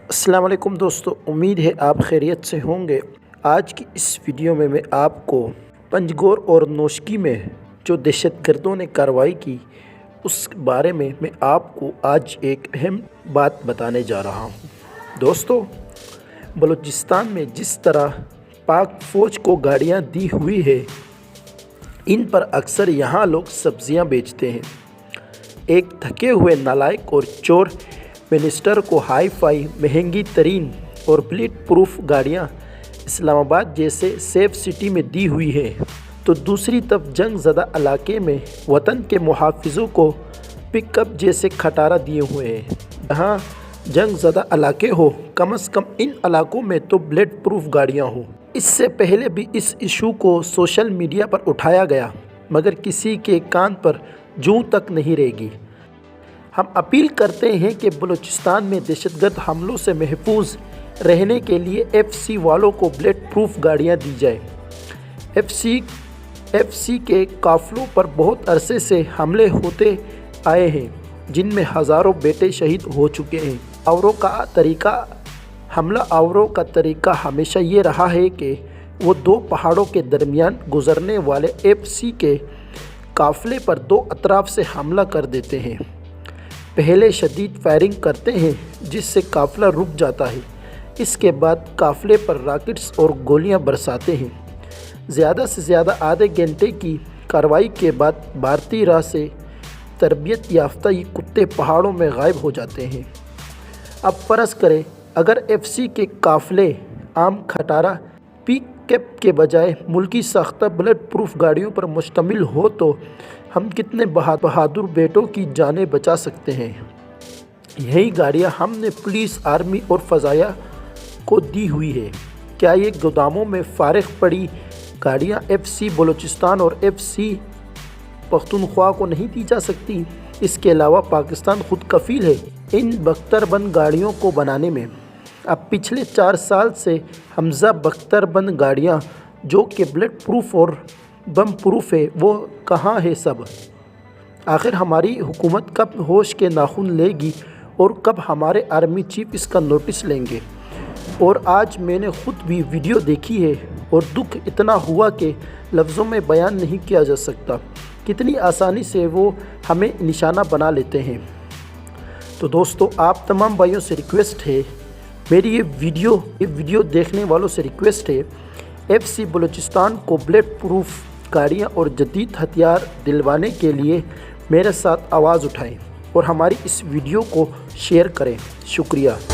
السلام علیکم دوستو، امید ہے آپ خیریت سے ہوں گے۔ آج کی اس ویڈیو میں آپ کو پنجگور اور نوشکی میں جو دہشت گردوں نے کارروائی کی اس بارے میں آپ کو آج ایک اہم بات بتانے جا رہا ہوں۔ دوستو، بلوچستان میں جس طرح پاک فوج کو گاڑیاں دی ہوئی ہے، ان پر اکثر یہاں لوگ سبزیاں بیچتے ہیں۔ ایک تھکے ہوئے نالائق اور چور منسٹر کو ہائی فائی مہنگی ترین اور بلٹ پروف گاڑیاں اسلام آباد جیسے سیف سٹی میں دی ہوئی ہے، تو دوسری طرف جنگ زدہ علاقے میں وطن کے محافظوں کو پک اپ جیسے کھٹارہ دیے ہوئے ہیں۔ جہاں جنگ زدہ علاقے ہو، کم از کم ان علاقوں میں تو بلٹ پروف گاڑیاں ہوں۔ اس سے پہلے بھی اس ایشو کو سوشل میڈیا پر اٹھایا گیا، مگر کسی کے کان پر جوں تک نہیں ریگی۔ ہم اپیل کرتے ہیں کہ بلوچستان میں دہشت گرد حملوں سے محفوظ رہنے کے لیے ایف سی والوں کو بلٹ پروف گاڑیاں دی جائیں۔ ایف سی کے قافلوں پر بہت عرصے سے حملے ہوتے آئے ہیں، جن میں ہزاروں بیٹے شہید ہو چکے ہیں۔ حملہ آوروں کا طریقہ ہمیشہ یہ رہا ہے کہ وہ دو پہاڑوں کے درمیان گزرنے والے ایف سی کے قافلے پر دو اطراف سے حملہ کر دیتے ہیں۔ پہلے شدید فائرنگ کرتے ہیں جس سے قافلہ رک جاتا ہے، اس کے بعد قافلے پر راکٹس اور گولیاں برساتے ہیں۔ زیادہ سے زیادہ آدھے گھنٹے کی کارروائی کے بعد بھارتی راہ سے تربیت یافتہ یہ کتے پہاڑوں میں غائب ہو جاتے ہیں۔ اب فرض کریں اگر ایف سی کے قافلے عام کھٹارہ پک اپ کے بجائے ملکی ساختہ بلٹ پروف گاڑیوں پر مشتمل ہو تو ہم کتنے بہادر بیٹوں کی جانیں بچا سکتے ہیں۔ یہی گاڑیاں ہم نے پولیس، آرمی اور فضائیہ کو دی ہوئی ہے۔ کیا یہ گوداموں میں فارغ پڑی گاڑیاں ایف سی بلوچستان اور ایف سی پختونخوا کو نہیں دی جا سکتی؟ اس کے علاوہ پاکستان خود کفیل ہے ان بختر بند گاڑیوں کو بنانے میں۔ اب پچھلے 4 سال سے حمزہ بختر بند گاڑیاں جو کہ بلٹ پروف اور بم پروف ہے، وہ کہاں ہے سب؟ آخر ہماری حکومت کب ہوش کے ناخن لے گی اور کب ہمارے آرمی چیف اس کا نوٹس لیں گے؟ اور آج میں نے خود بھی ویڈیو دیکھی ہے اور دکھ اتنا ہوا کہ لفظوں میں بیان نہیں کیا جا سکتا۔ کتنی آسانی سے وہ ہمیں نشانہ بنا لیتے ہیں۔ تو دوستو، آپ تمام بھائیوں سے ریکویسٹ ہے، میری یہ ویڈیو دیکھنے والوں سے ریکویسٹ ہے، ایف سی بلوچستان کو بلٹ پروف گاڑیاں اور جدید ہتھیار دلوانے کے لیے میرے ساتھ آواز اٹھائیں اور ہماری اس ویڈیو کو شیئر کریں۔ شکریہ۔